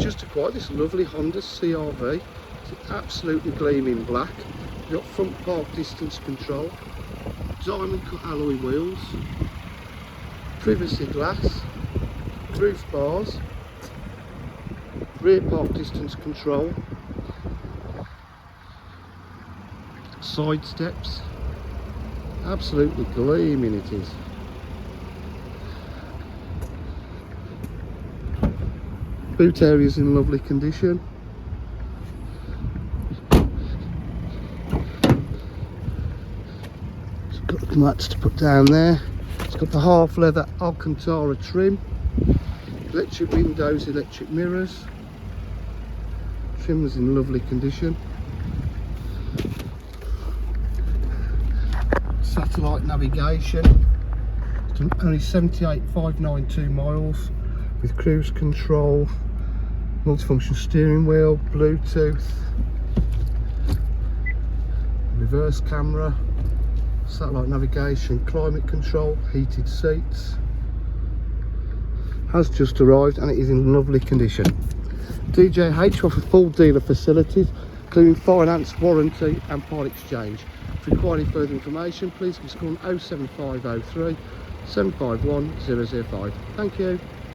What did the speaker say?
just acquired this lovely Honda CR-V. It's absolutely gleaming black. You've got front park distance control, diamond cut alloy wheels, privacy glass, roof bars, rear park distance control, side steps. Absolutely gleaming it is. Boot area is in lovely condition. It's got the mats to put down there. It's got the half leather Alcantara trim, electric windows, electric mirrors. Trim is in lovely condition. Satellite navigation. It's done only 78,592 miles with cruise control, multifunction steering wheel, Bluetooth, reverse camera, satellite navigation, climate control, heated seats. Has just arrived and it is in lovely condition. DJH offer full dealer facilities including finance, warranty and part exchange. If you require any further information, please give us a call on 07503 751 005. Thank you.